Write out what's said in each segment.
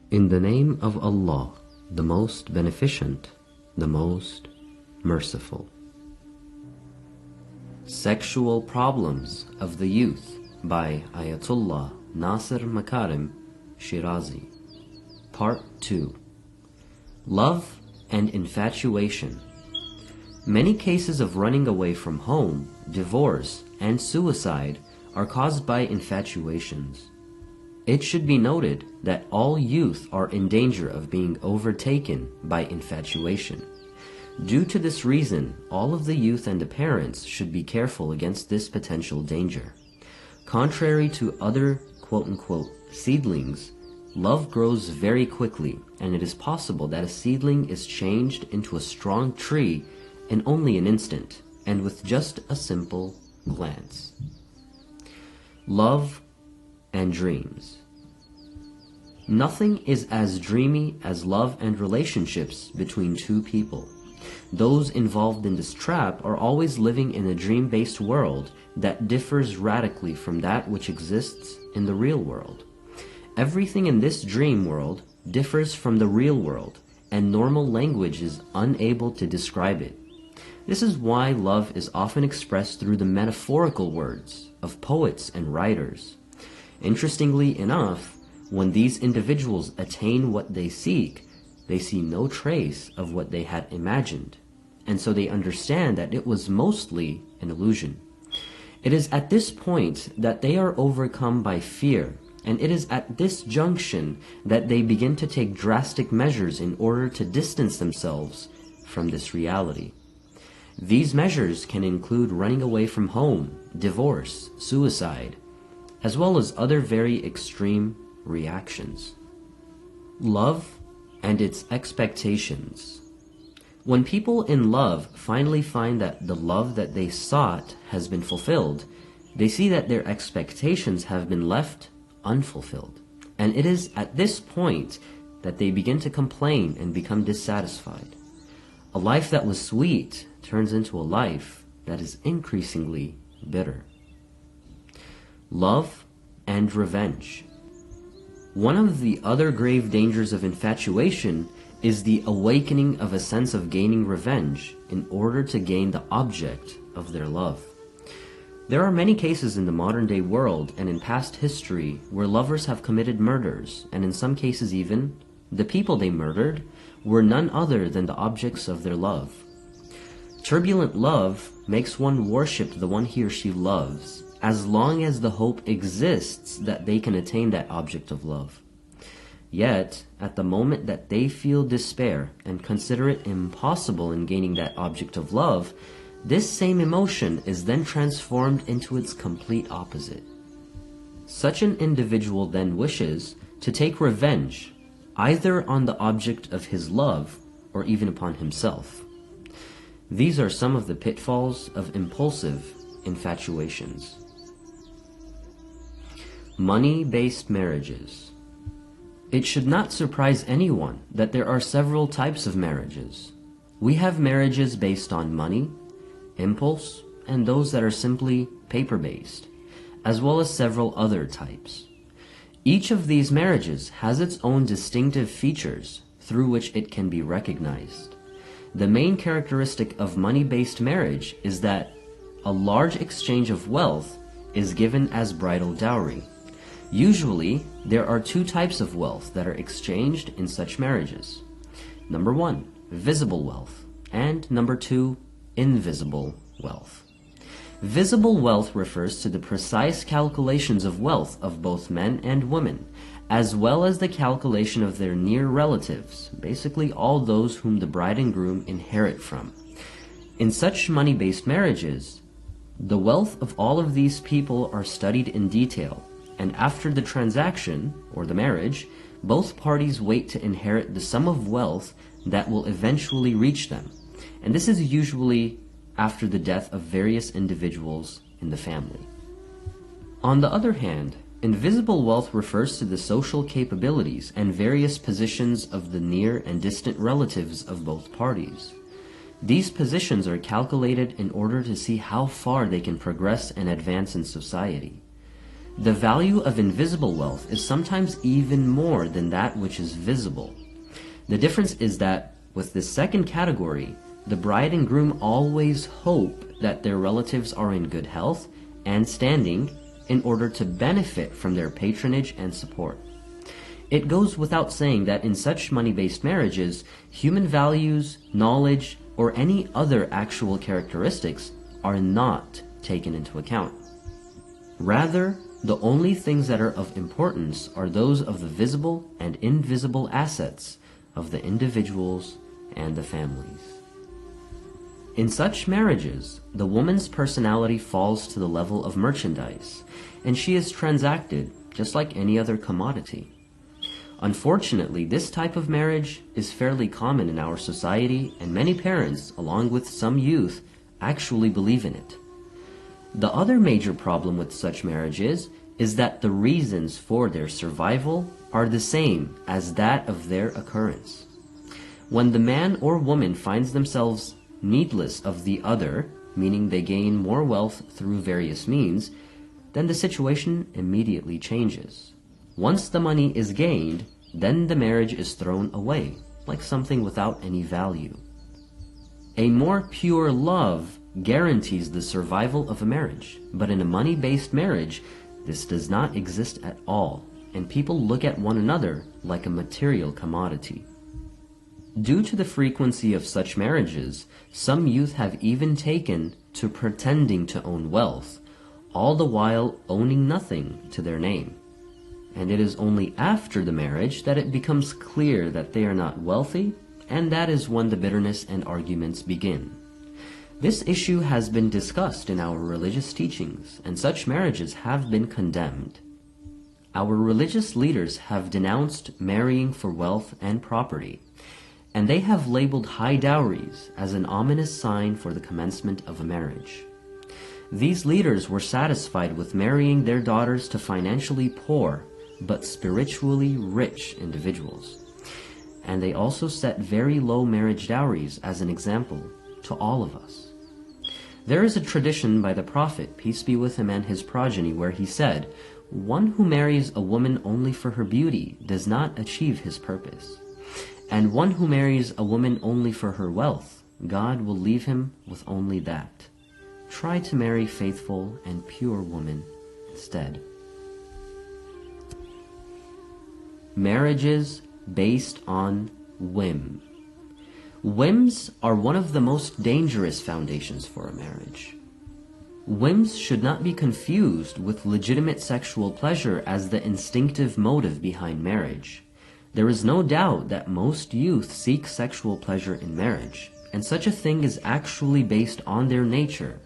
In the name of Allah, the most beneficent, the most merciful. Sexual Problems of the Youth by Ayatollah Makarem Shirazi. Part 2. Love and Infatuation. Many cases of running away from home, divorce, and suicide are caused by infatuations. It should be noted that all youth are in danger of being overtaken by infatuation. Due to this reason, all of the youth and the parents should be careful against this potential danger. Contrary to other quote-unquote seedlings, love grows very quickly, and it is possible that a seedling is changed into a strong tree in only an instant, and with just a simple glance. Love and dreams. Nothing is as dreamy as love and relationships between two people. Those involved in this trap are always living in a dream-based world that differs radically from that which exists in the real world. Everything in this dream world differs from the real world, and normal language is unable to describe it. This is why love is often expressed through the metaphorical words of poets and writers. Interestingly enough, when these individuals attain what they seek, they see no trace of what they had imagined, and so they understand that it was mostly an illusion. It is at this point that they are overcome by fear, and it is at this junction that they begin to take drastic measures in order to distance themselves from this reality. These measures can include running away from home, divorce, suicide, as well as other very extreme reactions. Love and its expectations. When people in love finally find that the love that they sought has been fulfilled, they see that their expectations have been left unfulfilled. And it is at this point that they begin to complain and become dissatisfied. A life that was sweet turns into a life that is increasingly bitter. Love and revenge. One of the other grave dangers of infatuation is the awakening of a sense of gaining revenge in order to gain the object of their love. There are many cases in the modern day world and in past history where lovers have committed murders, and in some cases even, the people they murdered were none other than the objects of their love. Turbulent love makes one worship the one he or she loves, as long as the hope exists that they can attain that object of love. Yet, at the moment that they feel despair and consider it impossible in gaining that object of love, this same emotion is then transformed into its complete opposite. Such an individual then wishes to take revenge, either on the object of his love or even upon himself. These are some of the pitfalls of impulsive infatuations. Money-based marriages. It should not surprise anyone that there are several types of marriages. We have marriages based on money, impulse, and those that are simply paper-based, as well as several other types. Each of these marriages has its own distinctive features through which it can be recognized. The main characteristic of money-based marriage is that a large exchange of wealth is given as bridal dowry. Usually, there are two types of wealth that are exchanged in such marriages. Number 1, visible wealth, and number 2, invisible wealth. Visible wealth refers to the precise calculations of wealth of both men and women, as well as the calculation of their near relatives, basically all those whom the bride and groom inherit from. In such money-based marriages, the wealth of all of these people are studied in detail, and after the transaction, or the marriage, both parties wait to inherit the sum of wealth that will eventually reach them. And this is usually after the death of various individuals in the family. On the other hand, invisible wealth refers to the social capabilities and various positions of the near and distant relatives of both parties. These positions are calculated in order to see how far they can progress and advance in society. The value of invisible wealth is sometimes even more than that which is visible. The difference is that with this second category, the bride and groom always hope that their relatives are in good health and standing in order to benefit from their patronage and support. It goes without saying that in such money-based marriages, human values, knowledge, or any other actual characteristics are not taken into account. Rather, the only things that are of importance are those of the visible and invisible assets of the individuals and the families. In such marriages, the woman's personality falls to the level of merchandise, and she is transacted just like any other commodity. Unfortunately, this type of marriage is fairly common in our society, and many parents, along with some youth, actually believe in it. The other major problem with such marriages is that the reasons for their survival are the same as that of their occurrence. When the man or woman finds themselves needless of the other, meaning they gain more wealth through various means, then the situation immediately changes. Once the money is gained, then the marriage is thrown away, like something without any value. A more pure love guarantees the survival of a marriage, but in a money-based marriage, this does not exist at all, and people look at one another like a material commodity. Due to the frequency of such marriages, some youth have even taken to pretending to own wealth, all the while owning nothing to their name. And it is only after the marriage that it becomes clear that they are not wealthy, and that is when the bitterness and arguments begin. This issue has been discussed in our religious teachings, and such marriages have been condemned. Our religious leaders have denounced marrying for wealth and property, and they have labeled high dowries as an ominous sign for the commencement of a marriage. These leaders were satisfied with marrying their daughters to financially poor but spiritually rich individuals. And they also set very low marriage dowries as an example to all of us. There is a tradition by the Prophet, peace be with him, and his progeny, where he said, "One who marries a woman only for her beauty does not achieve his purpose. And one who marries a woman only for her wealth, God will leave him with only that. Try to marry faithful and pure women instead." Marriages based on whim. Whims are one of the most dangerous foundations for a marriage. Whims should not be confused with legitimate sexual pleasure as the instinctive motive behind marriage. There is no doubt that most youth seek sexual pleasure in marriage, and such a thing is actually based on their nature,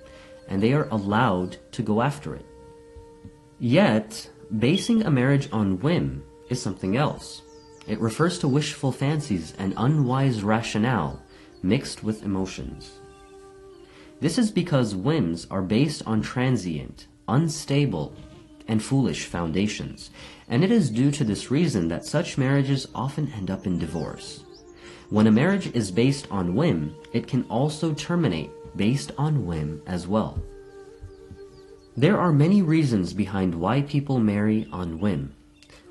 and they are allowed to go after it. Yet, basing a marriage on whim is something else. It refers to wishful fancies and unwise rationale mixed with emotions. This is because whims are based on transient, unstable, and foolish foundations, and it is due to this reason that such marriages often end up in divorce. When a marriage is based on whim, it can also terminate based on whim as well. There are many reasons behind why people marry on whim.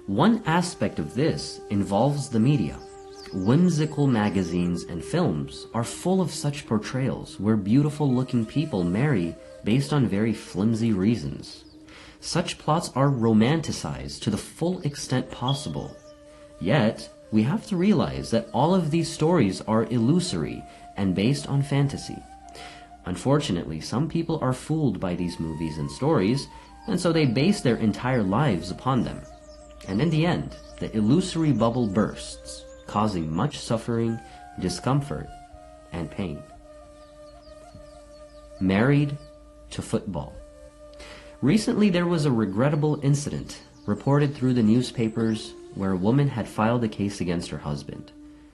One aspect of this involves the media. Whimsical magazines and films are full of such portrayals where beautiful-looking people marry based on very flimsy reasons. Such plots are romanticized to the full extent possible. Yet, we have to realize that all of these stories are illusory and based on fantasy. Unfortunately, some people are fooled by these movies and stories, and so they base their entire lives upon them. And in the end, the illusory bubble bursts, causing much suffering, discomfort, and pain. Married to football. Recently, there was a regrettable incident reported through the newspapers where a woman had filed a case against her husband.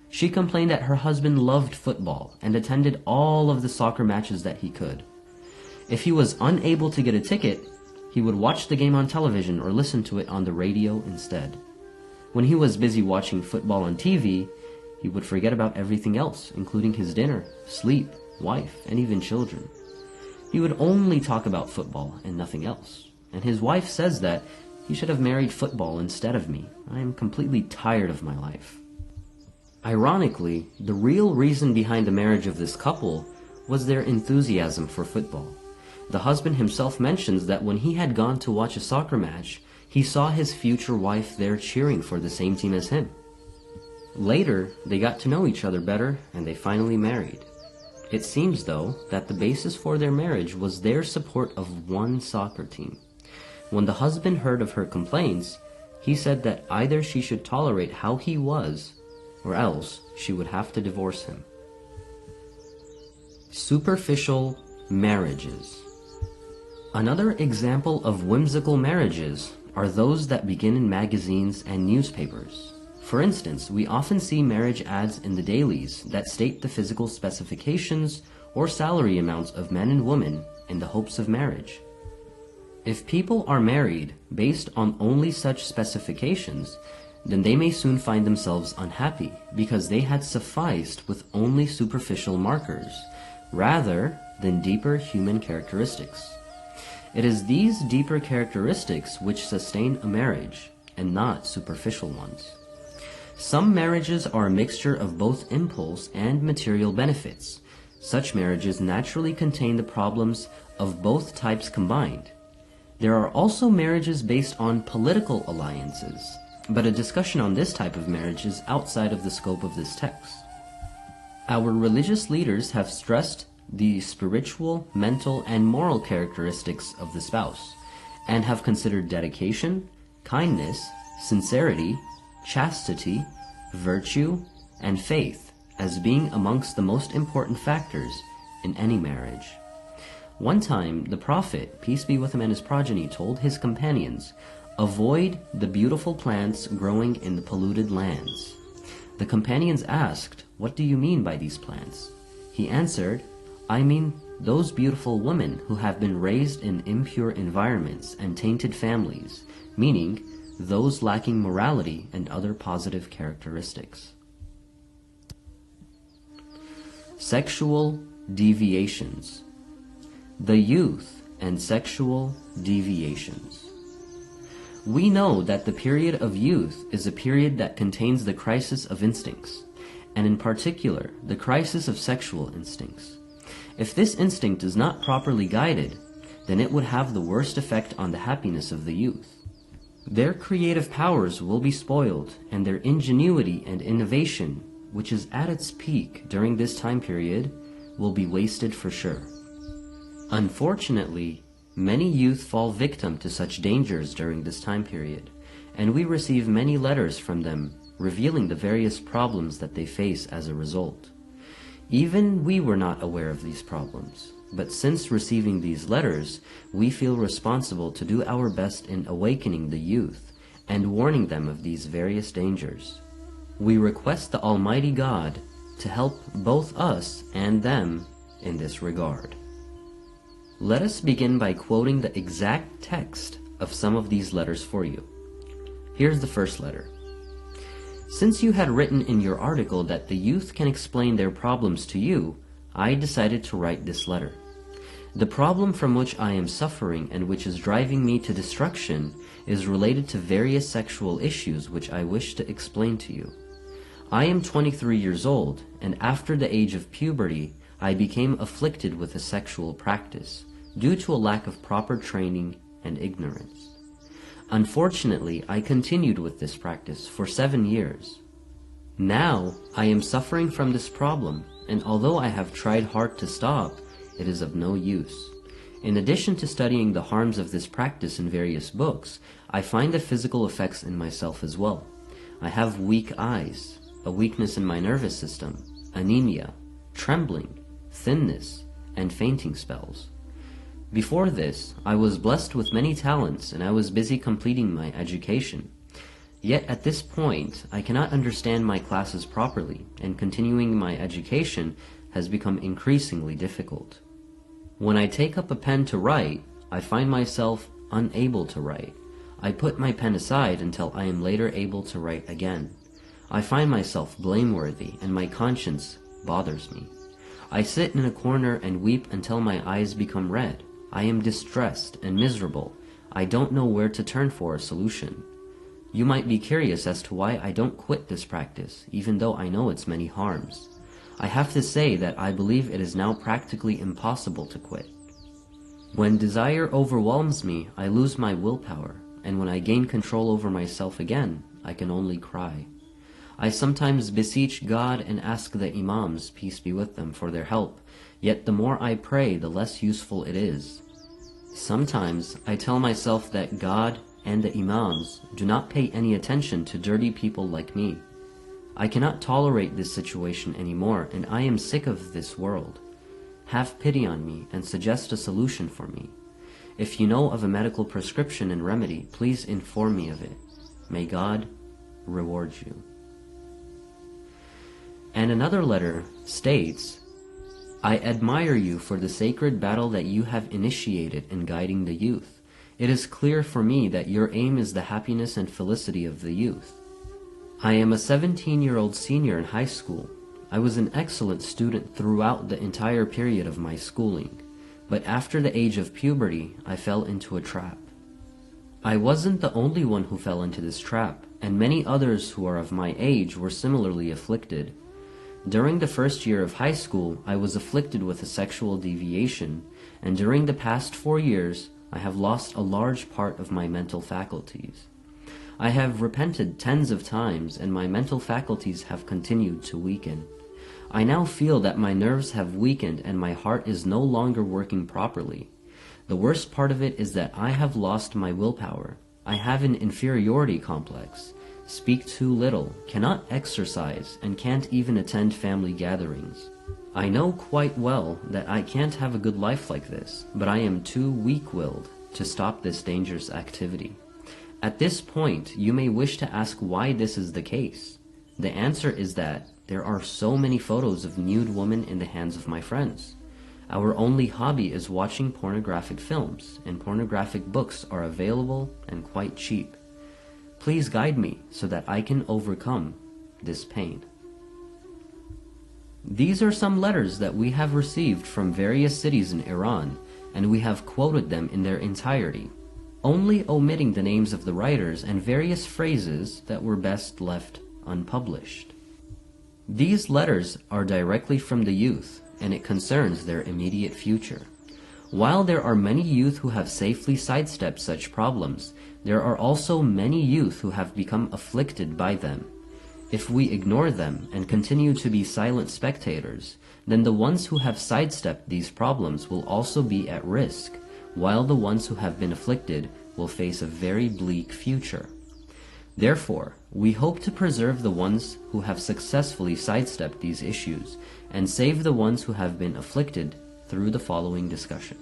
She complained that her husband loved football and attended all of the soccer matches that he could. If he was unable to get a ticket, he would watch the game on television or listen to it on the radio instead. When he was busy watching football on TV, he would forget about everything else, including his dinner, sleep, wife, and even children. He would only talk about football and nothing else. and his wife says that he should have married football instead of me. I am completely tired of my life. Ironically, the real reason behind the marriage of this couple was their enthusiasm for football. The husband himself mentions that when he had gone to watch a soccer match, he saw his future wife there cheering for the same team as him. Later, they got to know each other better and they finally married. It seems, though, that the basis for their marriage was their support of one soccer team. When the husband heard of her complaints, he said that either she should tolerate how he was, or else she would have to divorce him. Superficial marriages. Another example of whimsical marriages are those that begin in magazines and newspapers. For instance, we often see marriage ads in the dailies that state the physical specifications or salary amounts of men and women in the hopes of marriage. If people are married based on only such specifications, then they may soon find themselves unhappy because they had sufficed with only superficial markers, rather than deeper human characteristics. It is these deeper characteristics which sustain a marriage, and not superficial ones. Some marriages are a mixture of both impulse and material benefits. Such marriages naturally contain the problems of both types combined. There are also marriages based on political alliances, but a discussion on this type of marriage is outside of the scope of this text. Our religious leaders have stressed the spiritual, mental, and moral characteristics of the spouse, and have considered dedication, kindness, sincerity, chastity, virtue, and faith as being amongst the most important factors in any marriage. One time, the Prophet, peace be with him and his progeny, told his companions, "Avoid the beautiful plants growing in the polluted lands." The companions asked, "What do you mean by these plants?" He answered, "I mean those beautiful women who have been raised in impure environments and tainted families," meaning those lacking morality and other positive characteristics. Sexual deviations. The youth and sexual deviations. We know that the period of youth is a period that contains the crisis of instincts, and in particular, the crisis of sexual instincts. If this instinct is not properly guided, then it would have the worst effect on the happiness of the youth. Their creative powers will be spoiled, and their ingenuity and innovation, which is at its peak during this time period, will be wasted for sure. Unfortunately, many youth fall victim to such dangers during this time period, and we receive many letters from them revealing the various problems that they face as a result. Even we were not aware of these problems, but since receiving these letters, we feel responsible to do our best in awakening the youth and warning them of these various dangers. We request the Almighty God to help both us and them in this regard. Let us begin by quoting the exact text of some of these letters for you. Here's the first letter. Since you had written in your article that the youth can explain their problems to you, I decided to write this letter. The problem from which I am suffering and which is driving me to destruction is related to various sexual issues which I wish to explain to you. I am 23 years old, and after the age of puberty, I became afflicted with a sexual practice due to a lack of proper training and ignorance. Unfortunately, I continued with this practice for 7 years. Now, I am suffering from this problem, and although I have tried hard to stop, it is of no use. In addition to studying the harms of this practice in various books, I find the physical effects in myself as well. I have weak eyes, a weakness in my nervous system, anemia, trembling, thinness, and fainting spells. Before this, I was blessed with many talents and I was busy completing my education. Yet at this point, I cannot understand my classes properly, and continuing my education has become increasingly difficult. When I take up a pen to write, I find myself unable to write. I put my pen aside until I am later able to write again. I find myself blameworthy and my conscience bothers me. I sit in a corner and weep until my eyes become red. I am distressed and miserable. I don't know where to turn for a solution. You might be curious as to why I don't quit this practice, even though I know its many harms. I have to say that I believe it is now practically impossible to quit. When desire overwhelms me, I lose my willpower, and when I gain control over myself again, I can only cry. I sometimes beseech God and ask the Imams, peace be with them, for their help, yet the more I pray, the less useful it is. Sometimes I tell myself that God and the Imams do not pay any attention to dirty people like me. I cannot tolerate this situation anymore, and I am sick of this world. Have pity on me and suggest a solution for me. If you know of a medical prescription and remedy, please inform me of it. May God reward you. And another letter states, I admire you for the sacred battle that you have initiated in guiding the youth. It is clear for me that your aim is the happiness and felicity of the youth. I am a 17-year-old senior in high school. I was an excellent student throughout the entire period of my schooling, but after the age of puberty, I fell into a trap. I wasn't the only one who fell into this trap, and many others who are of my age were similarly afflicted. During the first year of high school, I was afflicted with a sexual deviation, and during the past 4 years, I have lost a large part of my mental faculties. I have repented tens of times, and my mental faculties have continued to weaken. I now feel that my nerves have weakened and my heart is no longer working properly. The worst part of it is that I have lost my willpower. I have an inferiority complex, speak too little, cannot exercise, and can't even attend family gatherings. I know quite well that I can't have a good life like this, but I am too weak-willed to stop this dangerous activity. At this point, you may wish to ask why this is the case. The answer is that there are so many photos of nude women in the hands of my friends. Our only hobby is watching pornographic films, and pornographic books are available and quite cheap. Please guide me so that I can overcome this pain. These are some letters that we have received from various cities in Iran, and we have quoted them in their entirety, only omitting the names of the writers and various phrases that were best left unpublished. These letters are directly from the youth, and it concerns their immediate future. While there are many youth who have safely sidestepped such problems, there are also many youth who have become afflicted by them. If we ignore them and continue to be silent spectators, then the ones who have sidestepped these problems will also be at risk, while the ones who have been afflicted will face a very bleak future. Therefore, we hope to preserve the ones who have successfully sidestepped these issues and save the ones who have been afflicted through the following discussion.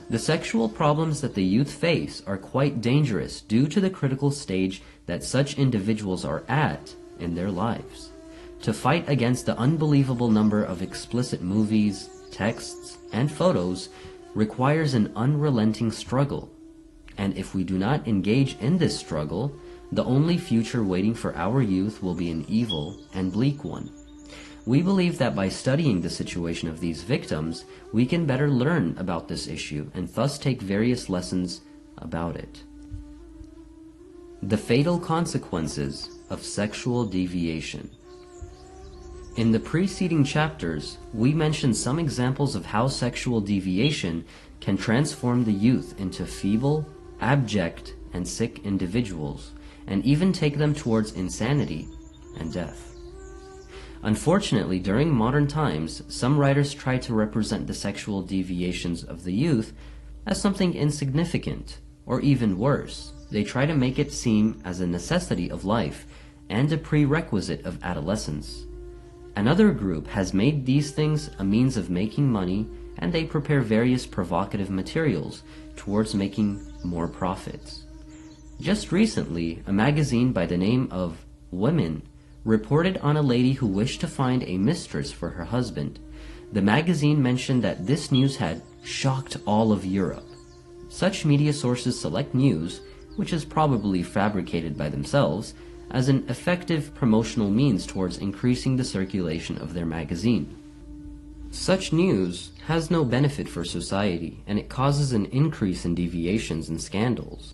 The sexual problems that the youth face are quite dangerous due to the critical stage that such individuals are at in their lives. To fight against the unbelievable number of explicit movies, texts, and photos requires an unrelenting struggle. And if we do not engage in this struggle, the only future waiting for our youth will be an evil and bleak one. We believe that by studying the situation of these victims, we can better learn about this issue and thus take various lessons about it. The fatal consequences of sexual deviation. In the preceding chapters, we mentioned some examples of how sexual deviation can transform the youth into feeble, abject, and sick individuals, and even take them towards insanity and death. Unfortunately, during modern times, some writers try to represent the sexual deviations of the youth as something insignificant, or even worse, they try to make it seem as a necessity of life and a prerequisite of adolescence. Another group has made these things a means of making money, and they prepare various provocative materials towards making more profits. Just recently, a magazine by the name of Women reported on a lady who wished to find a mistress for her husband. The magazine mentioned that this news had shocked all of Europe. Such media sources select news, which is probably fabricated by themselves, as an effective promotional means towards increasing the circulation of their magazine. Such news has no benefit for society, and it causes an increase in deviations and scandals.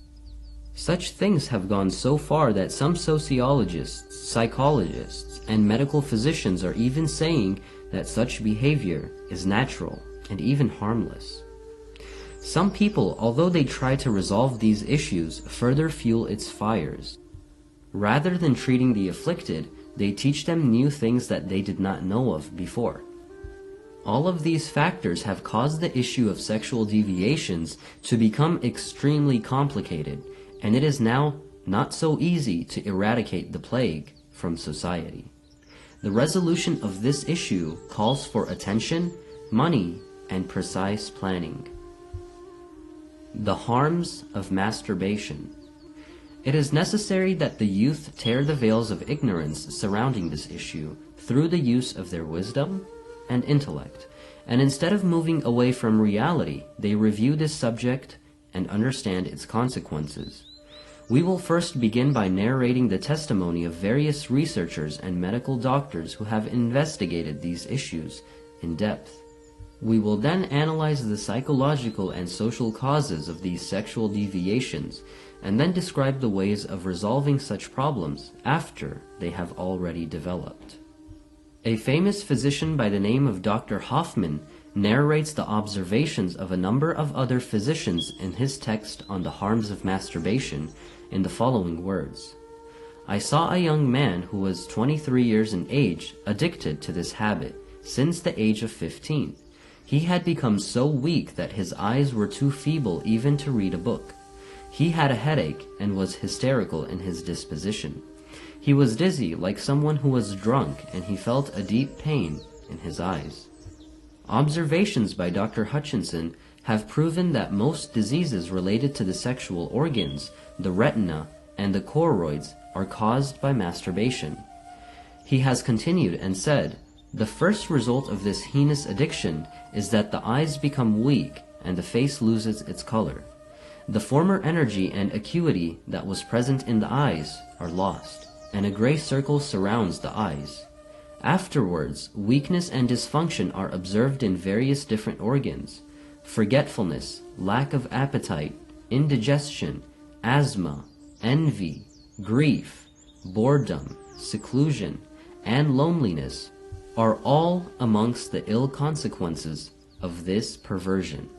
Such things have gone so far that some sociologists, psychologists, and medical physicians are even saying that such behavior is natural and even harmless. Some people, although they try to resolve these issues, further fuel its fires. Rather than treating the afflicted, they teach them new things that they did not know of before. All of these factors have caused the issue of sexual deviations to become extremely complicated, and it is now not so easy to eradicate the plague from society. The resolution of this issue calls for attention, money, and precise planning. The harms of masturbation. It is necessary that the youth tear the veils of ignorance surrounding this issue through the use of their wisdom and intellect, and instead of moving away from reality, they review this subject and understand its consequences. We will first begin by narrating the testimony of various researchers and medical doctors who have investigated these issues in depth. We will then analyze the psychological and social causes of these sexual deviations, and then describe the ways of resolving such problems after they have already developed. A famous physician by the name of Dr. Hoffman narrates the observations of a number of other physicians in his text on the harms of masturbation in the following words: "I saw a young man who was 23 years in age addicted to this habit since the age of 15. He had become so weak that his eyes were too feeble even to read a book. He had a headache and was hysterical in his disposition. He was dizzy like someone who was drunk, and he felt a deep pain in his eyes." Observations by Dr. Hutchinson have proven that most diseases related to the sexual organs, the retina, and the choroids are caused by masturbation. He has continued and said, "The first result of this heinous addiction is that the eyes become weak and the face loses its color. The former energy and acuity that was present in the eyes are lost, and a gray circle surrounds the eyes. Afterwards, weakness and dysfunction are observed in various different organs. Forgetfulness, lack of appetite, indigestion, asthma, envy, grief, boredom, seclusion, and loneliness are all amongst the ill consequences of this perversion."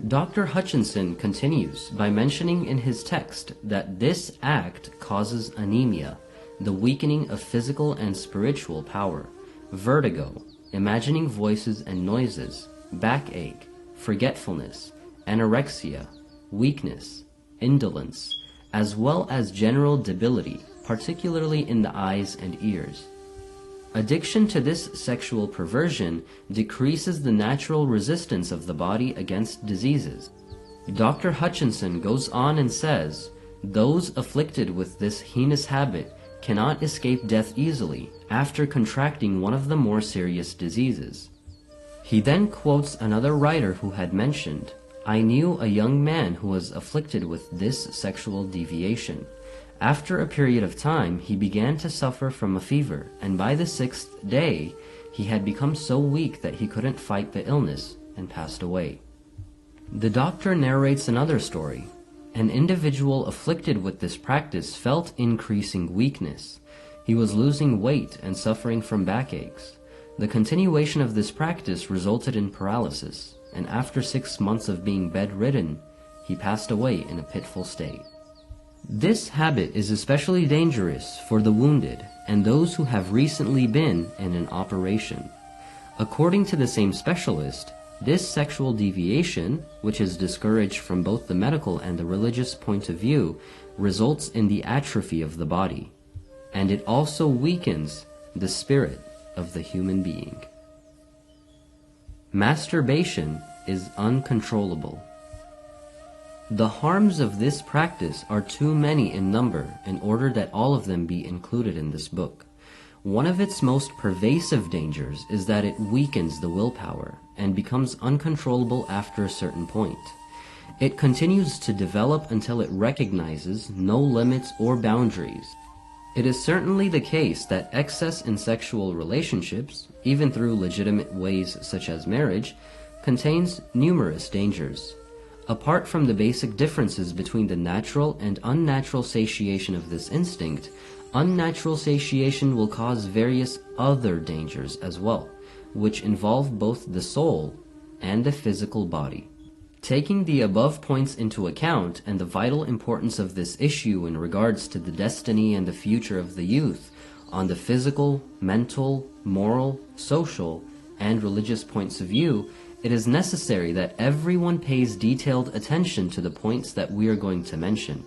Dr. Hutchinson continues by mentioning in his text that this act causes anemia, the weakening of physical and spiritual power, vertigo, imagining voices and noises, backache, forgetfulness, anorexia, weakness, indolence, as well as general debility, particularly in the eyes and ears. Addiction to this sexual perversion decreases the natural resistance of the body against diseases. Dr. Hutchinson goes on and says, "Those afflicted with this heinous habit cannot escape death easily after contracting one of the more serious diseases." He then quotes another writer who had mentioned, "I knew a young man who was afflicted with this sexual deviation. After a period of time, he began to suffer from a fever, and by the 6th day, he had become so weak that he couldn't fight the illness and passed away." The doctor narrates another story. An individual afflicted with this practice felt increasing weakness. He was losing weight and suffering from backaches. The continuation of this practice resulted in paralysis, and after 6 months of being bedridden, he passed away in a pitiful state. This habit is especially dangerous for the wounded and those who have recently been in an operation. According to the same specialist, this sexual deviation, which is discouraged from both the medical and the religious point of view, results in the atrophy of the body, and it also weakens the spirit of the human being. Masturbation is uncontrollable. The harms of this practice are too many in number in order that all of them be included in this book. One of its most pervasive dangers is that it weakens the willpower and becomes uncontrollable after a certain point. It continues to develop until it recognizes no limits or boundaries. It is certainly the case that excess in sexual relationships, even through legitimate ways such as marriage, contains numerous dangers. Apart from the basic differences between the natural and unnatural satiation of this instinct, unnatural satiation will cause various other dangers as well, which involve both the soul and the physical body. Taking the above points into account and the vital importance of this issue in regards to the destiny and the future of the youth on the physical, mental, moral, social, and religious points of view, it is necessary that everyone pays detailed attention to the points that we are going to mention.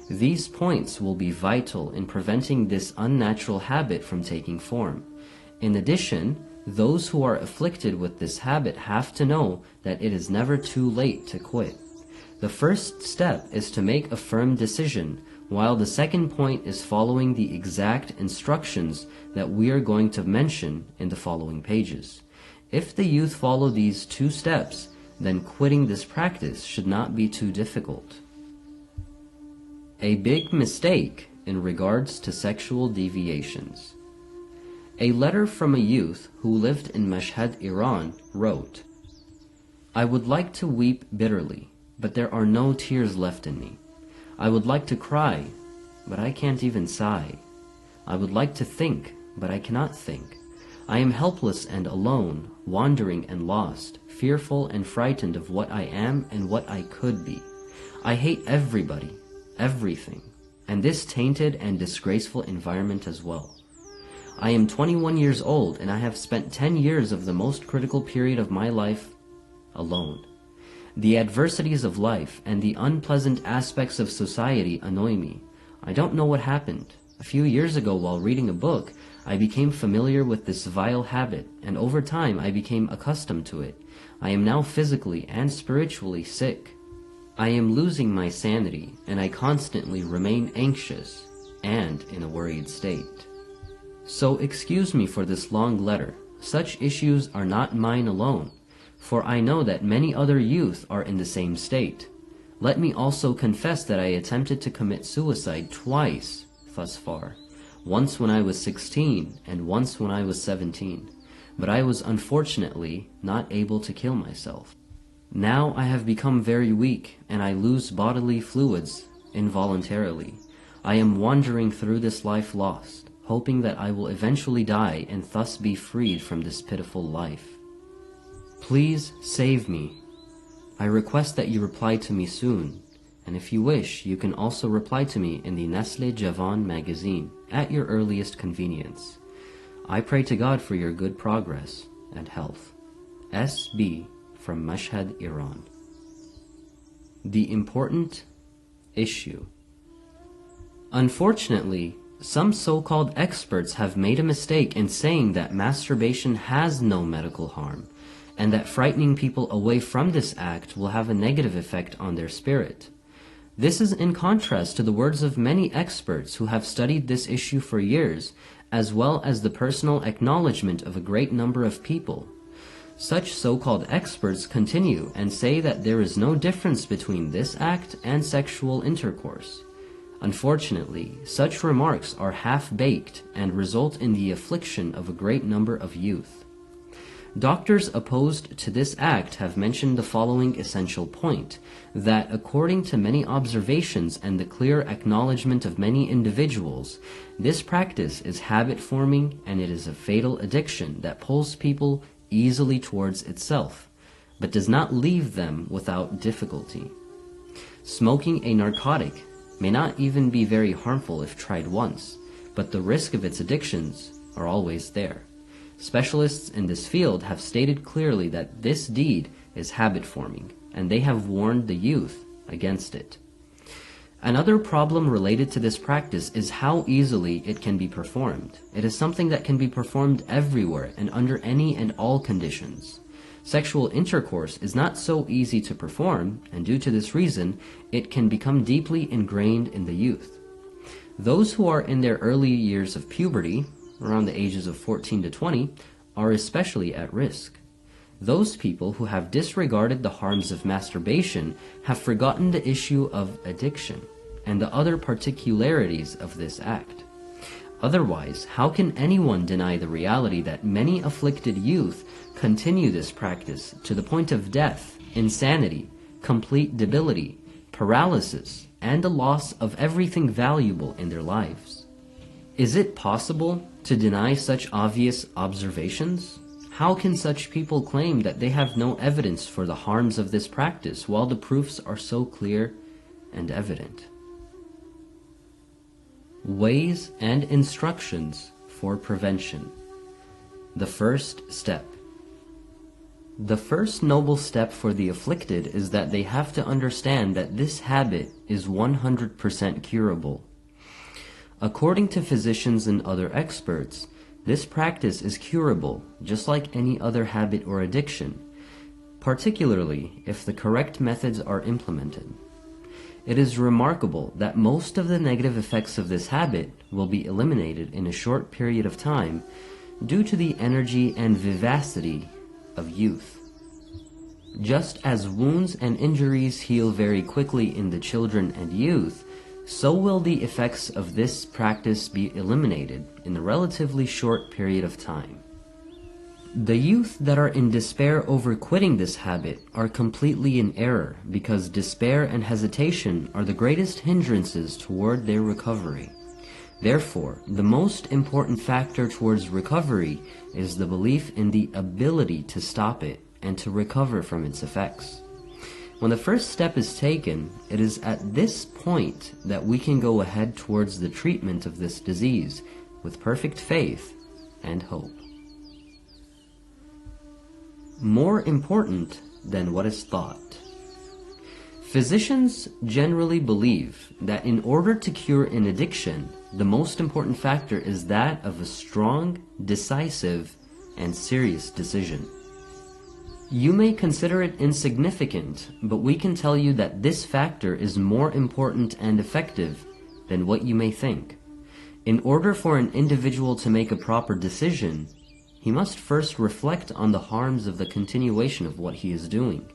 These points will be vital in preventing this unnatural habit from taking form. In addition, those who are afflicted with this habit have to know that it is never too late to quit. The first step is to make a firm decision, while the second point is following the exact instructions that we are going to mention in the following pages. If the youth follow these two steps, then quitting this practice should not be too difficult. A big mistake in regards to sexual deviations. A letter from a youth who lived in Mashhad, Iran, wrote, "I would like to weep bitterly, but there are no tears left in me. I would like to cry, but I can't even sigh. I would like to think, but I cannot think. I am helpless and alone, wandering and lost, fearful and frightened of what I am and what I could be. I hate everybody, everything, and this tainted and disgraceful environment as well. I am 21 years old and I have spent 10 years of the most critical period of my life alone. The adversities of life and the unpleasant aspects of society annoy me. I don't know what happened. A few years ago, while reading a book, I became familiar with this vile habit, and over time I became accustomed to it. I am now physically and spiritually sick. I am losing my sanity, and I constantly remain anxious and in a worried state. So excuse me for this long letter. Such issues are not mine alone, for I know that many other youth are in the same state. Let me also confess that I attempted to commit suicide twice thus far, once when I was 16 and once when I was 17, but I was unfortunately not able to kill myself. Now I have become very weak and I lose bodily fluids involuntarily. I am wandering through this life lost, hoping that I will eventually die and thus be freed from this pitiful life. Please save me. I request that you reply to me soon, and if you wish, you can also reply to me in the Nestle Javan magazine at your earliest convenience. I pray to God for your good progress and health. S.B. from Mashhad, Iran." The important issue. Unfortunately, some so-called experts have made a mistake in saying that masturbation has no medical harm, and that frightening people away from this act will have a negative effect on their spirit. This is in contrast to the words of many experts who have studied this issue for years, as well as the personal acknowledgement of a great number of people. Such so-called experts continue and say that there is no difference between this act and sexual intercourse. Unfortunately, such remarks are half-baked and result in the affliction of a great number of youth. Doctors opposed to this act have mentioned the following essential point, that according to many observations and the clear acknowledgement of many individuals, this practice is habit-forming and it is a fatal addiction that pulls people easily towards itself, but does not leave them without difficulty. Smoking a narcotic may not even be very harmful if tried once, but the risk of its addictions are always there. Specialists in this field have stated clearly that this deed is habit-forming, and they have warned the youth against it. Another problem related to this practice is how easily it can be performed. It is something that can be performed everywhere and under any and all conditions. Sexual intercourse is not so easy to perform, and due to this reason, it can become deeply ingrained in the youth. Those who are in their early years of puberty, around the ages of 14 to 20, are especially at risk. Those people who have disregarded the harms of masturbation have forgotten the issue of addiction and the other particularities of this act. Otherwise, how can anyone deny the reality that many afflicted youth continue this practice to the point of death, insanity, complete debility, paralysis, and the loss of everything valuable in their lives? Is it possible to deny such obvious observations? How can such people claim that they have no evidence for the harms of this practice while the proofs are so clear and evident? Ways and instructions for prevention. The first step. The first noble step for the afflicted is that they have to understand that this habit is 100% curable. According to physicians and other experts, this practice is curable just like any other habit or addiction, particularly if the correct methods are implemented. It is remarkable that most of the negative effects of this habit will be eliminated in a short period of time due to the energy and vivacity of youth. Just as wounds and injuries heal very quickly in the children and youth, so will the effects of this practice be eliminated in a relatively short period of time. The youth that are in despair over quitting this habit are completely in error, because despair and hesitation are the greatest hindrances toward their recovery. Therefore, the most important factor towards recovery is the belief in the ability to stop it and to recover from its effects. When the first step is taken, it is at this point that we can go ahead towards the treatment of this disease with perfect faith and hope. More important than what is thought. Physicians generally believe that in order to cure an addiction, the most important factor is that of a strong, decisive, and serious decision. You may consider it insignificant, but we can tell you that this factor is more important and effective than what you may think. In order for an individual to make a proper decision, he must first reflect on the harms of the continuation of what he is doing,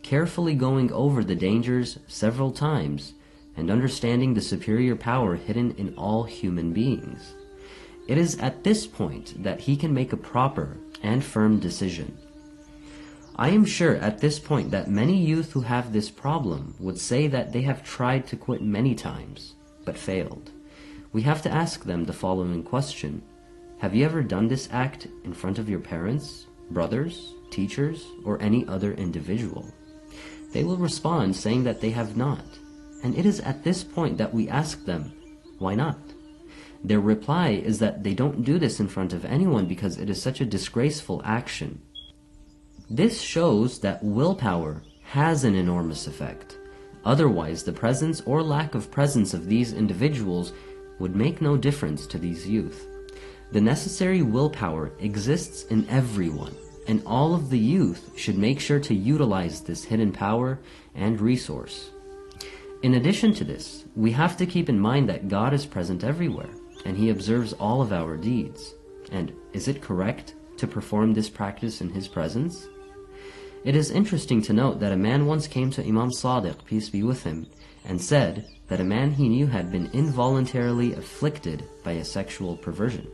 carefully going over the dangers several times, and understanding the superior power hidden in all human beings. It is at this point that he can make a proper and firm decision. I am sure at this point that many youth who have this problem would say that they have tried to quit many times, but failed. We have to ask them the following question: have you ever done this act in front of your parents, brothers, teachers, or any other individual? They will respond saying that they have not, and it is at this point that we ask them, why not? Their reply is that they don't do this in front of anyone because it is such a disgraceful action. This shows that willpower has an enormous effect. Otherwise, the presence or lack of presence of these individuals would make no difference to these youth. The necessary willpower exists in everyone, and all of the youth should make sure to utilize this hidden power and resource. In addition to this, we have to keep in mind that God is present everywhere, and He observes all of our deeds. And is it correct to perform this practice in His presence? It is interesting to note that a man once came to Imam Sadiq, peace be with him, and said that a man he knew had been involuntarily afflicted by a sexual perversion.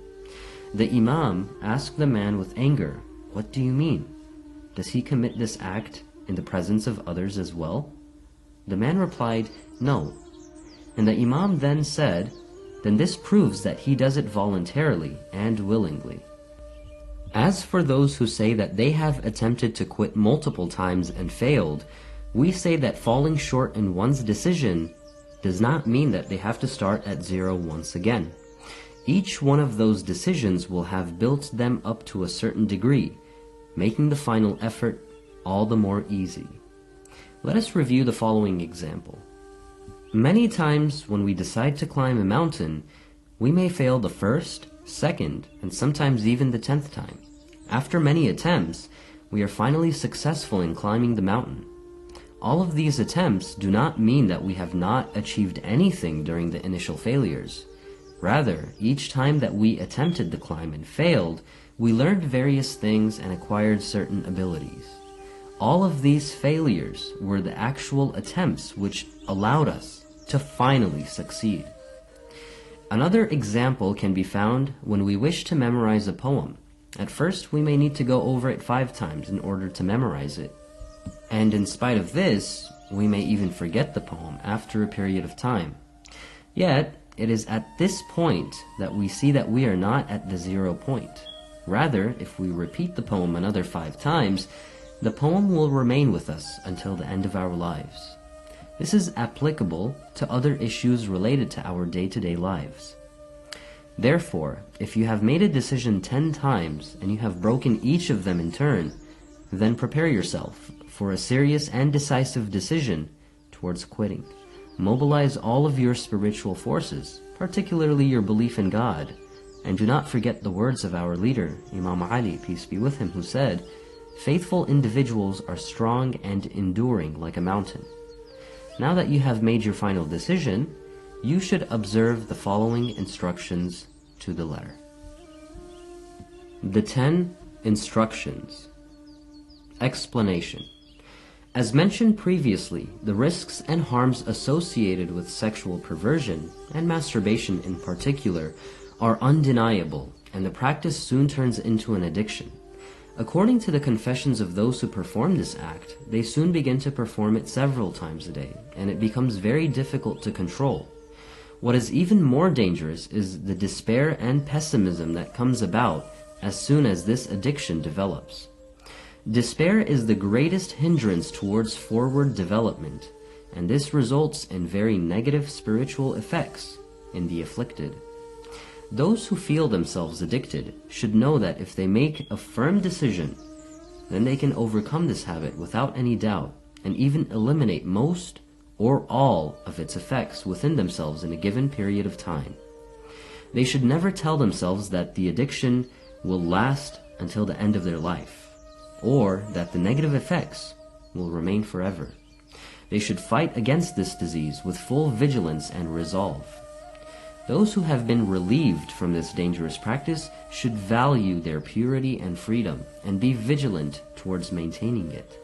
The Imam asked the man with anger, "What do you mean? Does he commit this act in the presence of others as well?" The man replied, "No." And the Imam then said, "Then this proves that he does it voluntarily and willingly." As for those who say that they have attempted to quit multiple times and failed, we say that falling short in one's decision does not mean that they have to start at zero once again. Each one of those decisions will have built them up to a certain degree, making the final effort all the more easy. Let us review the following example. Many times when we decide to climb a mountain, we may fail the first, second, and sometimes even the 10th time. After many attempts, we are finally successful in climbing the mountain. All of these attempts do not mean that we have not achieved anything during the initial failures. Rather, each time that we attempted the climb and failed, we learned various things and acquired certain abilities. All of these failures were the actual attempts which allowed us to finally succeed. Another example can be found when we wish to memorize a poem. At first, we may need to go over it 5 times in order to memorize it. And in spite of this, we may even forget the poem after a period of time. Yet, it is at this point that we see that we are not at the 0 point. Rather, if we repeat the poem another 5 times, the poem will remain with us until the end of our lives. This is applicable to other issues related to our day-to-day lives. Therefore, if you have made a decision 10 times and you have broken each of them in turn, then prepare yourself for a serious and decisive decision towards quitting. Mobilize all of your spiritual forces, particularly your belief in God, and do not forget the words of our leader, Imam Ali, peace be with him, who said, "Faithful individuals are strong and enduring like a mountain." Now that you have made your final decision, you should observe the following instructions to the letter. The 10 instructions. Explanation. As mentioned previously, the risks and harms associated with sexual perversion, and masturbation in particular, are undeniable, and the practice soon turns into an addiction. According to the confessions of those who perform this act, they soon begin to perform it several times a day, and it becomes very difficult to control. What is even more dangerous is the despair and pessimism that comes about as soon as this addiction develops. Despair is the greatest hindrance towards forward development, and this results in very negative spiritual effects in the afflicted. Those who feel themselves addicted should know that if they make a firm decision, then they can overcome this habit without any doubt, and even eliminate most or all of its effects within themselves in a given period of time. They should never tell themselves that the addiction will last until the end of their life, or that the negative effects will remain forever. They should fight against this disease with full vigilance and resolve. Those who have been relieved from this dangerous practice should value their purity and freedom and be vigilant towards maintaining it.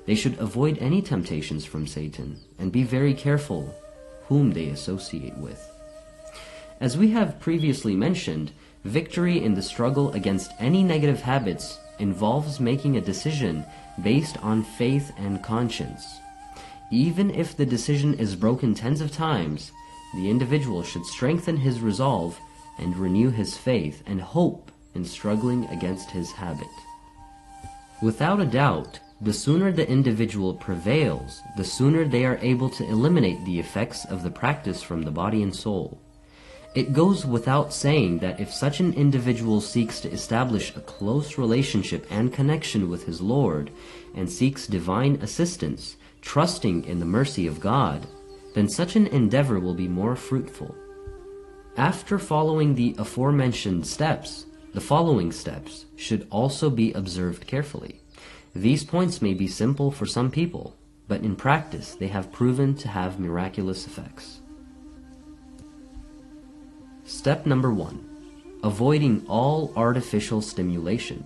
They should avoid any temptations from Satan and be very careful whom they associate with. As we have previously mentioned, victory in the struggle against any negative habits involves making a decision based on faith and conscience. Even if the decision is broken tens of times, the individual should strengthen his resolve and renew his faith and hope in struggling against his habit. Without a doubt, the sooner the individual prevails, the sooner they are able to eliminate the effects of the practice from the body and soul. It goes without saying that if such an individual seeks to establish a close relationship and connection with his Lord and seeks divine assistance, trusting in the mercy of God, then such an endeavor will be more fruitful. After following the aforementioned steps, the following steps should also be observed carefully. These points may be simple for some people, but in practice they have proven to have miraculous effects. Step number 1. Avoiding all artificial stimulation.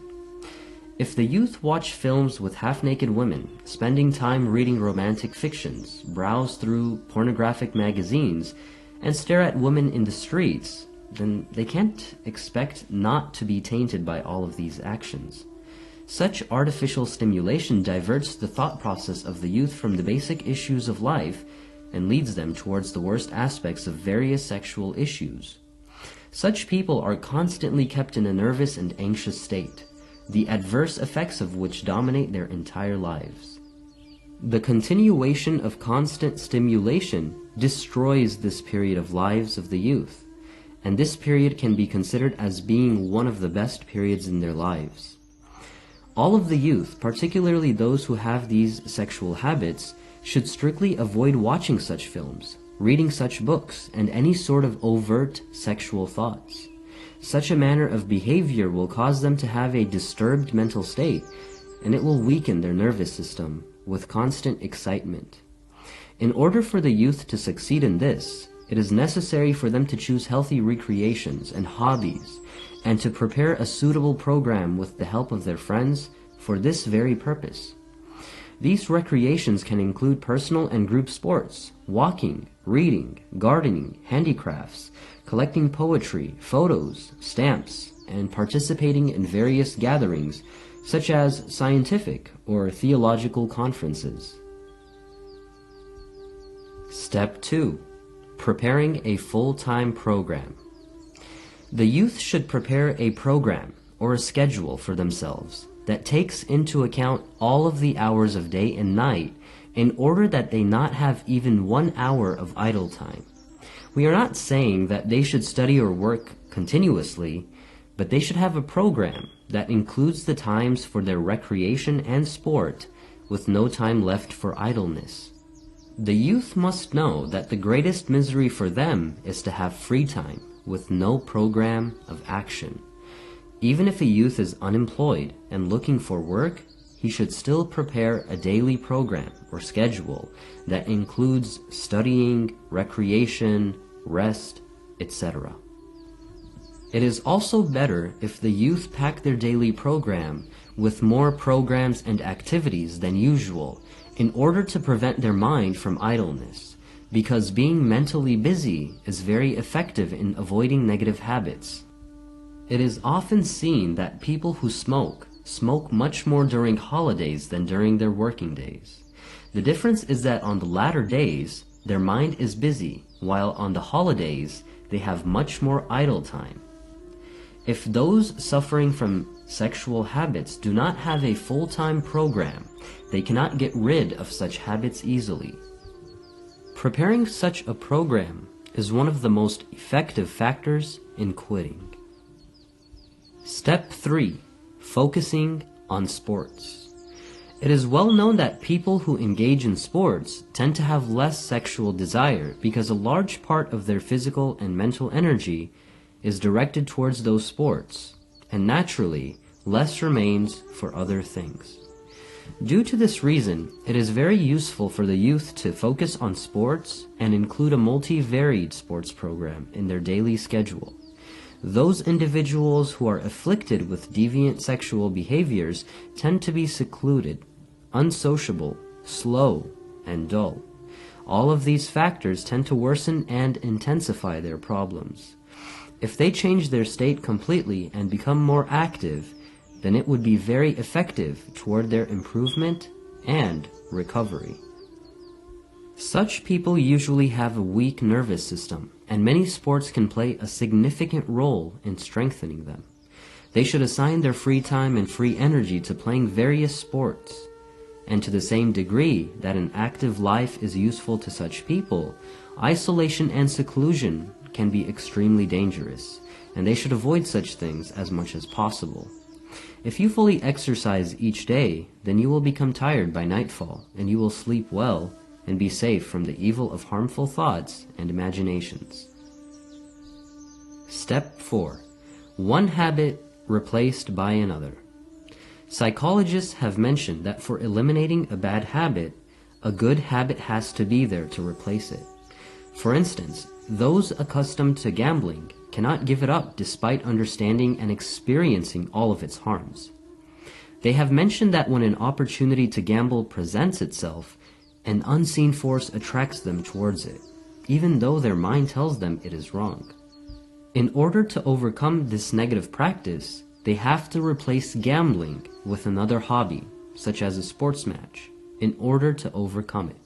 If the youth watch films with half-naked women, spending time reading romantic fictions, browse through pornographic magazines, and stare at women in the streets, then they can't expect not to be tainted by all of these actions. Such artificial stimulation diverts the thought process of the youth from the basic issues of life and leads them towards the worst aspects of various sexual issues. Such people are constantly kept in a nervous and anxious state, the adverse effects of which dominate their entire lives. The continuation of constant stimulation destroys this period of lives of the youth, and this period can be considered as being one of the best periods in their lives. All of the youth, particularly those who have these sexual habits, should strictly avoid watching such films, reading such books, and any sort of overt sexual thoughts. Such a manner of behavior will cause them to have a disturbed mental state, and it will weaken their nervous system with constant excitement. In order for the youth to succeed in this, it is necessary for them to choose healthy recreations and hobbies, and to prepare a suitable program with the help of their friends for this very purpose. These recreations can include personal and group sports, walking, reading, gardening, handicrafts, collecting poetry, photos, stamps, and participating in various gatherings such as scientific or theological conferences. Step 2. Preparing a full-time program. The youth should prepare a program or a schedule for themselves that takes into account all of the hours of day and night in order that they not have even 1 hour of idle time. We are not saying that they should study or work continuously, but they should have a program that includes the times for their recreation and sport with no time left for idleness. The youth must know that the greatest misery for them is to have free time with no program of action. Even if a youth is unemployed and looking for work, he should still prepare a daily program or schedule that includes studying, recreation, rest, etc. It is also better if the youth pack their daily program with more programs and activities than usual in order to prevent their mind from idleness, because being mentally busy is very effective in avoiding negative habits. It is often seen that people who smoke much more during holidays than during their working days. The difference is that on the latter days, their mind is busy, while on the holidays, they have much more idle time. If those suffering from sexual habits do not have a full-time program, they cannot get rid of such habits easily. Preparing such a program is one of the most effective factors in quitting. Step 3. Focusing on sports. It is well known that people who engage in sports tend to have less sexual desire because a large part of their physical and mental energy is directed towards those sports, and naturally, less remains for other things. Due to this reason, it is very useful for the youth to focus on sports and include a multi-varied sports program in their daily schedule. Those individuals who are afflicted with deviant sexual behaviors tend to be secluded, unsociable, slow, and dull. All of these factors tend to worsen and intensify their problems. If they change their state completely and become more active, then it would be very effective toward their improvement and recovery. Such people usually have a weak nervous system, and many sports can play a significant role in strengthening them. They should assign their free time and free energy to playing various sports. And to the same degree that an active life is useful to such people, isolation and seclusion can be extremely dangerous, and they should avoid such things as much as possible. If you fully exercise each day, then you will become tired by nightfall, and you will sleep well and be safe from the evil of harmful thoughts and imaginations. Step 4. One habit replaced by another. Psychologists have mentioned that for eliminating a bad habit, a good habit has to be there to replace it. For instance, those accustomed to gambling cannot give it up despite understanding and experiencing all of its harms. They have mentioned that when an opportunity to gamble presents itself, an unseen force attracts them towards it, even though their mind tells them it is wrong. In order to overcome this negative practice, they have to replace gambling with another hobby, such as a sports match, in order to overcome it.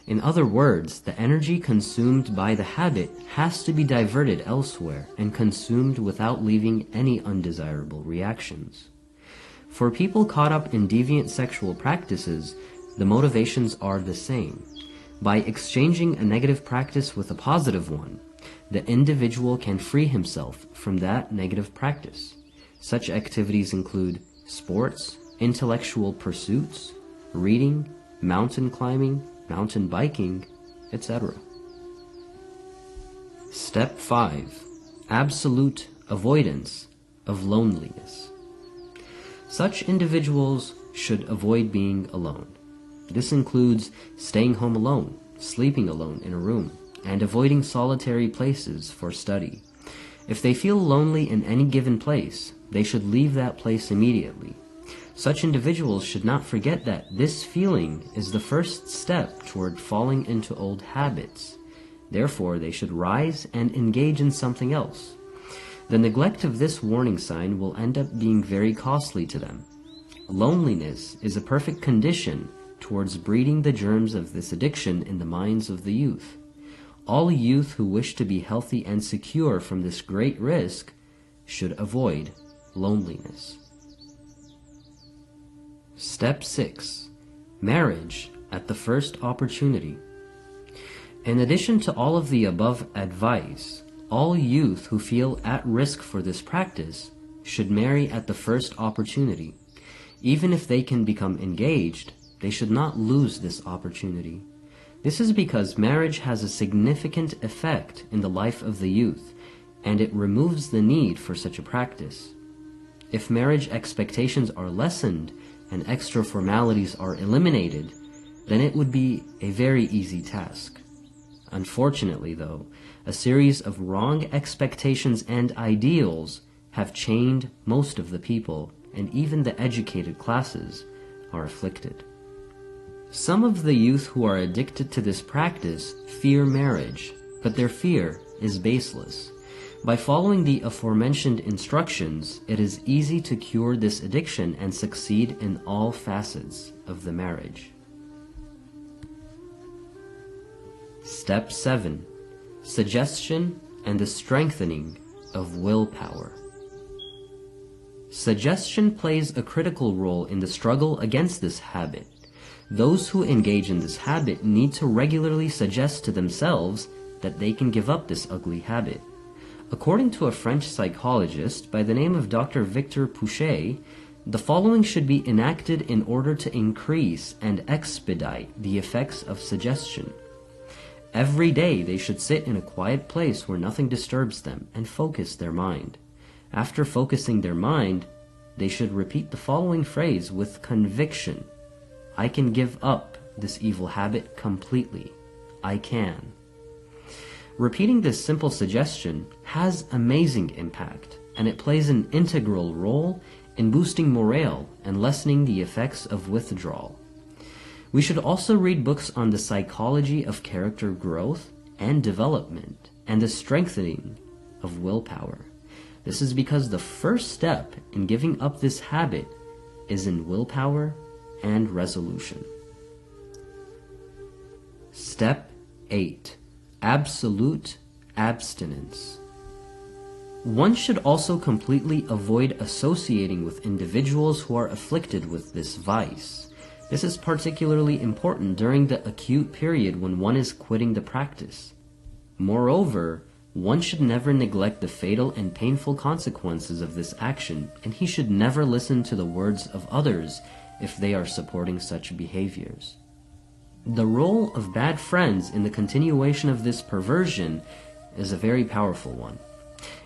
In other words, the energy consumed by the habit has to be diverted elsewhere and consumed without leaving any undesirable reactions. For people caught up in deviant sexual practices, the motivations are the same. By exchanging a negative practice with a positive one, the individual can free himself from that negative practice. Such activities include sports, intellectual pursuits, reading, mountain climbing, mountain biking, etc. Step 5. Absolute avoidance of loneliness. Such individuals should avoid being alone. This includes staying home alone, sleeping alone in a room, and avoiding solitary places for study. If they feel lonely in any given place, they should leave that place immediately. Such individuals should not forget that this feeling is the first step toward falling into old habits. Therefore, they should rise and engage in something else. The neglect of this warning sign will end up being very costly to them. Loneliness is a perfect condition towards breeding the germs of this addiction in the minds of the youth. All youth who wish to be healthy and secure from this great risk should avoid loneliness. Step 6. Marriage at the first opportunity. In addition to all of the above advice, all youth who feel at risk for this practice should marry at the first opportunity. Even if they can become engaged, they should not lose this opportunity. This is because marriage has a significant effect in the life of the youth, and it removes the need for such a practice. If marriage expectations are lessened and extra formalities are eliminated, then it would be a very easy task. Unfortunately, though, a series of wrong expectations and ideals have chained most of the people, and even the educated classes are afflicted. Some of the youth who are addicted to this practice fear marriage, but their fear is baseless. By following the aforementioned instructions, it is easy to cure this addiction and succeed in all facets of the marriage. Step 7. Suggestion and the strengthening of willpower. Suggestion plays a critical role in the struggle against this habit. Those who engage in this habit need to regularly suggest to themselves that they can give up this ugly habit. According to a French psychologist by the name of Dr. Victor Pouchet, the following should be enacted in order to increase and expedite the effects of suggestion. Every day they should sit in a quiet place where nothing disturbs them and focus their mind. After focusing their mind, they should repeat the following phrase with conviction. I can give up this evil habit completely. I can. Repeating this simple suggestion has amazing impact, and it plays an integral role in boosting morale and lessening the effects of withdrawal. We should also read books on the psychology of character growth and development and the strengthening of willpower. This is because the first step in giving up this habit is in willpower and resolution. Step 8. Absolute abstinence. One should also completely avoid associating with individuals who are afflicted with this vice. This is particularly important during the acute period when one is quitting the practice. Moreover, one should never neglect the fatal and painful consequences of this action, and he should never listen to the words of others if they are supporting such behaviors. The role of bad friends in the continuation of this perversion is a very powerful one.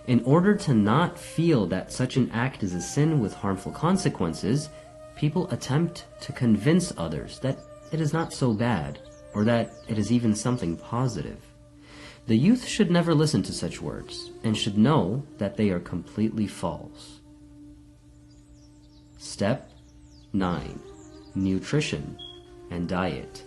In order to not feel that such an act is a sin with harmful consequences, people attempt to convince others that it is not so bad, or that it is even something positive. The youth should never listen to such words, and should know that they are completely false. Step 9. Nutrition and diet.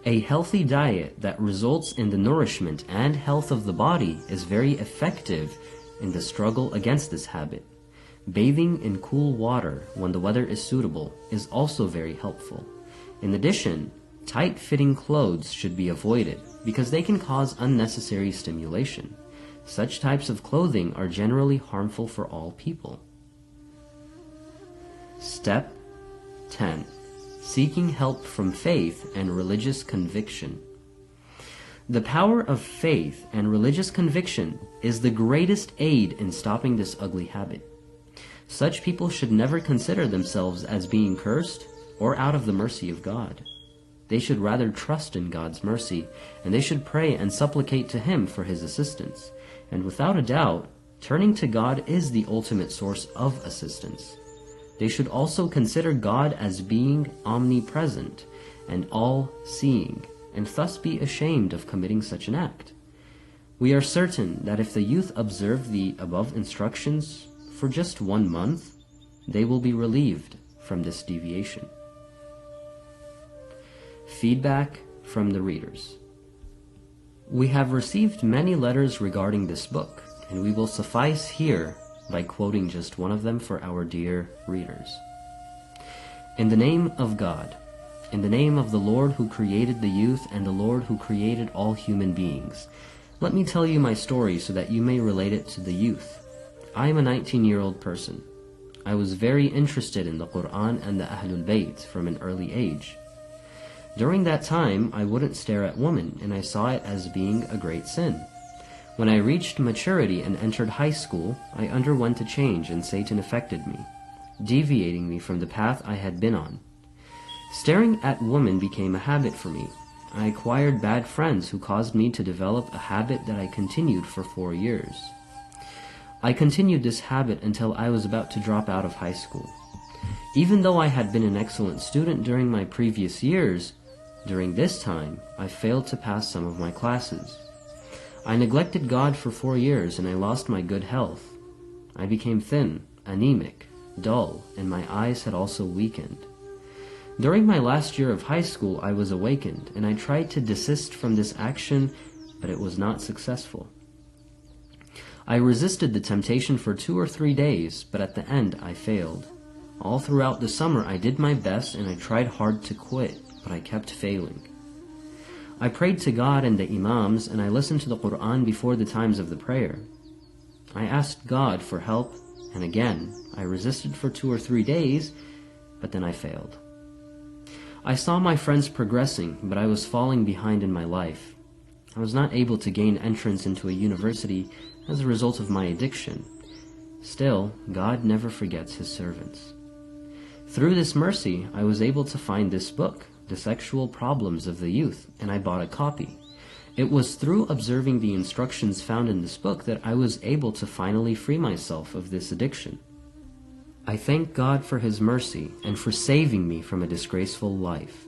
A healthy diet that results in the nourishment and health of the body is very effective in the struggle against this habit. Bathing in cool water when the weather is suitable is also very helpful. In addition, tight-fitting clothes should be avoided because they can cause unnecessary stimulation. Such types of clothing are generally harmful for all people. Step 10. Seeking help from faith and religious conviction. The power of faith and religious conviction is the greatest aid in stopping this ugly habit. Such people should never consider themselves as being cursed or out of the mercy of God. They should rather trust in God's mercy, and they should pray and supplicate to Him for His assistance. And without a doubt, turning to God is the ultimate source of assistance. They should also consider God as being omnipresent and all-seeing, and thus be ashamed of committing such an act. We are certain that if the youth observe the above instructions for just 1 month, they will be relieved from this deviation. Feedback from the readers. We have received many letters regarding this book, and we will suffice here by quoting just one of them for our dear readers. In the name of God, in the name of the Lord who created the youth and the Lord who created all human beings, let me tell you my story so that you may relate it to the youth. I am a 19-year-old person. I was very interested in the Quran and the Ahlul Bayt from an early age. During that time, I wouldn't stare at women, and I saw it as being a great sin. When I reached maturity and entered high school, I underwent a change and Satan affected me, deviating me from the path I had been on. Staring at women became a habit for me. I acquired bad friends who caused me to develop a habit that I continued for 4 years. I continued this habit until I was about to drop out of high school. Even though I had been an excellent student during my previous years, during this time, I failed to pass some of my classes. I neglected God for 4 years and I lost my good health. I became thin, anemic, dull, and my eyes had also weakened. During my last year of high school, I was awakened and I tried to desist from this action, but it was not successful. I resisted the temptation for 2 or 3 days, but at the end I failed. All throughout the summer I did my best and I tried hard to quit, but I kept failing. I prayed to God and the Imams and I listened to the Quran before the times of the prayer. I asked God for help and again I resisted for 2 or 3 days, but then I failed. I saw my friends progressing, but I was falling behind in my life. I was not able to gain entrance into a university as a result of my addiction. Still, God never forgets His servants. Through this mercy, I was able to find this book, The Sexual Problems of the Youth, and I bought a copy. It was through observing the instructions found in this book that I was able to finally free myself of this addiction. I thank God for His mercy and for saving me from a disgraceful life.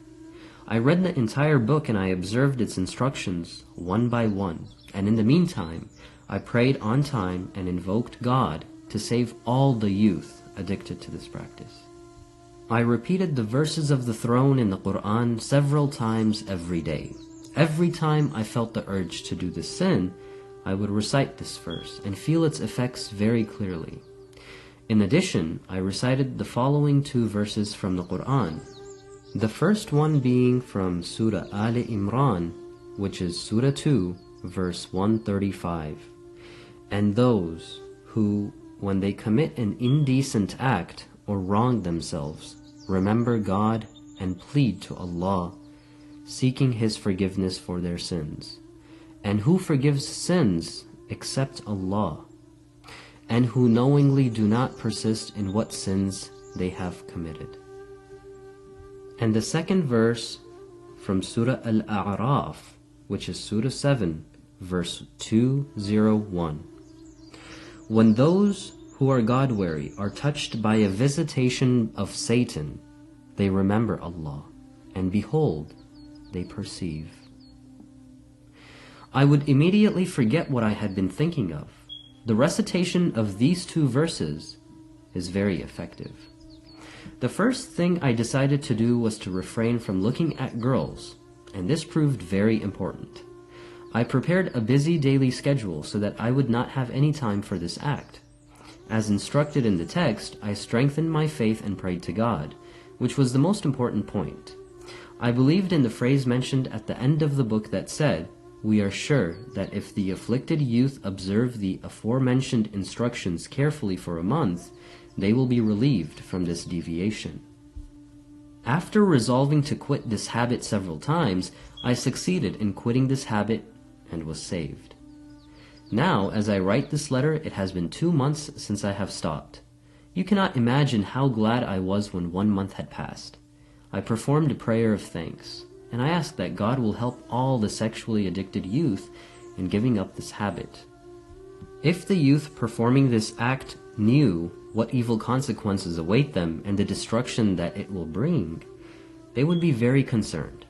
I read the entire book and I observed its instructions one by one, and in the meantime, I prayed on time and invoked God to save all the youth addicted to this practice. I repeated the verses of the throne in the Quran several times every day. Every time I felt the urge to do this sin, I would recite this verse and feel its effects very clearly. In addition, I recited the following 2 verses from the Quran. The first one being from Surah Al Imran, which is Surah 2, verse 135. And those who, when they commit an indecent act or wrong themselves, remember God and plead to Allah, seeking His forgiveness for their sins. And who forgives sins except Allah? And who knowingly do not persist in what sins they have committed. And the second verse from Surah Al-A'raf, which is Surah 7, verse 201. When those who are God-weary are touched by a visitation of Satan, they remember Allah, and behold, they perceive. I would immediately forget what I had been thinking of. The recitation of these 2 verses is very effective. The first thing I decided to do was to refrain from looking at girls, and this proved very important. I prepared a busy daily schedule so that I would not have any time for this act. As instructed in the text, I strengthened my faith and prayed to God, which was the most important point. I believed in the phrase mentioned at the end of the book that said, "We are sure that if the afflicted youth observe the aforementioned instructions carefully for a month, they will be relieved from this deviation." After resolving to quit this habit several times, I succeeded in quitting this habit and was saved. Now, as I write this letter, it has been 2 months since I have stopped. You cannot imagine how glad I was when 1 month had passed. I performed a prayer of thanks, and I ask that God will help all the sexually addicted youth in giving up this habit. If the youth performing this act knew what evil consequences await them and the destruction that it will bring, they would be very concerned.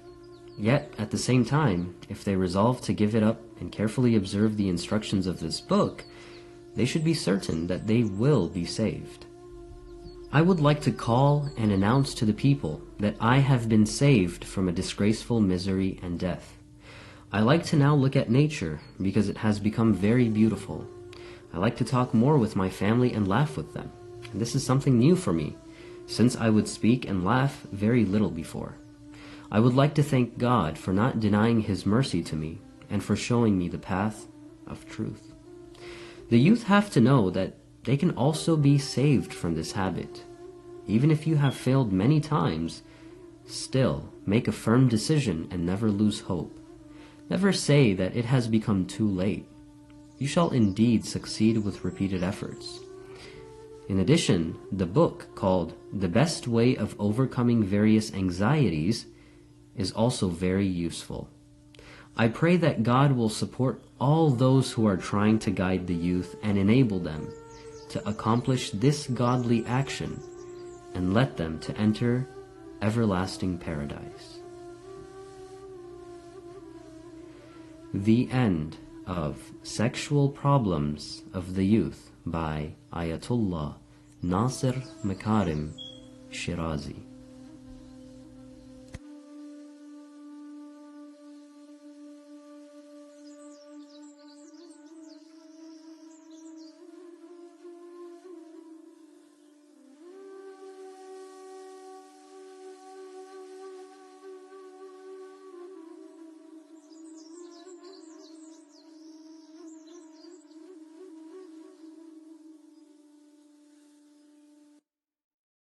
Yet, at the same time, if they resolve to give it up and carefully observe the instructions of this book, they should be certain that they will be saved. I would like to call and announce to the people that I have been saved from a disgraceful misery and death. I like to now look at nature because it has become very beautiful. I like to talk more with my family and laugh with them. And this is something new for me, since I would speak and laugh very little before. I would like to thank God for not denying His mercy to me and for showing me the path of truth. The youth have to know that they can also be saved from this habit. Even if you have failed many times, still make a firm decision and never lose hope. Never say that it has become too late. You shall indeed succeed with repeated efforts. In addition, the book called The Best Way of Overcoming Various Anxieties is also very useful. I pray that God will support all those who are trying to guide the youth and enable them to accomplish this godly action and let them to enter everlasting paradise. The End of Sexual Problems of the Youth by Ayatollah Makarem Shirazi.